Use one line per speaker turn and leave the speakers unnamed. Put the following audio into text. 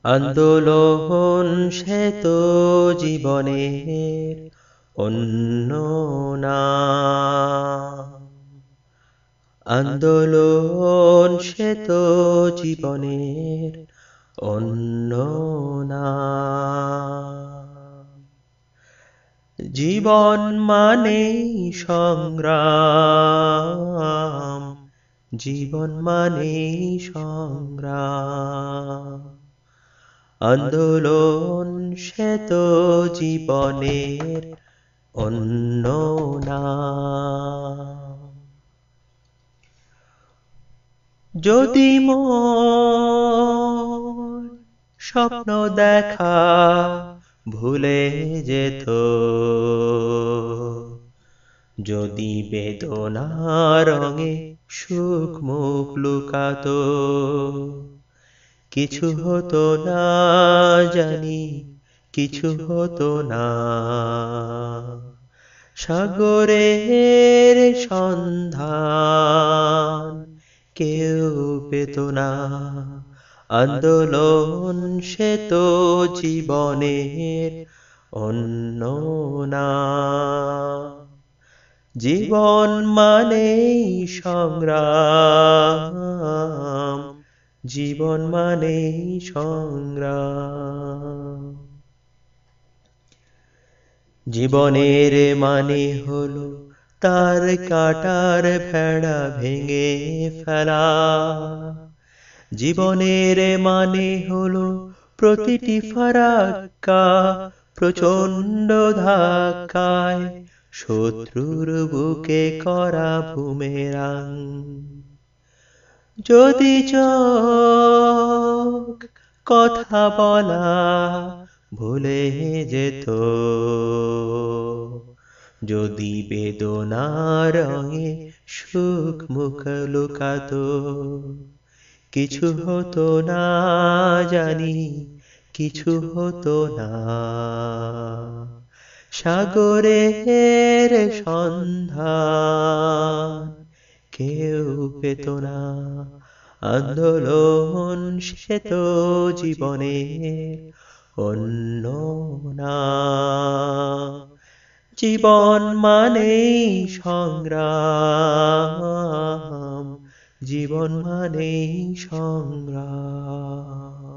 আন্দোলন সে তো জীবনের অন্য নাম। আন্দোলন সে তো জীবনের অন্য নাম। জীবন মানেই সংগ্রাম, জীবন মানেই সংগ্রাম। আন্দোলন সে তো জীবনের অন্য নাম। যদি মোর স্বপ্ন দেখা ভুলে যেত, যদি বেদনার রঙে সুখ মুখ লুকাতো, কিছু হতো না জানি, কিছু হতো না। সাগরের সন্ধান কেউ পেত না। আন্দোলন সে তো জীবনের অন্য নাম। জীবন মানেই সংগ্রাম, জীবন মানেই সংগ্রাম। জীবনের মানে হলো তার কাটার ভেড়া ভেঙে ফেলা। জীবনের মানে হলো প্রতিটি ফারাক্কা প্রচন্ড ধাক্কায় শত্রুর বুকে করা বুমেরাং। যদি চোখ কথা বলা ভুলে যেত, যদি বেদনার রঙে সুখ মুখ লুকাতো, কিছু হতো না জানি, কিছু হতো না। সাগরের সন্ধান কেউ পেত না। আন্দোলন সে তো জীবনের অন্য নাম। জীবন মানেই সংগ্রাম, জীবন মানেই সংগ্রাম।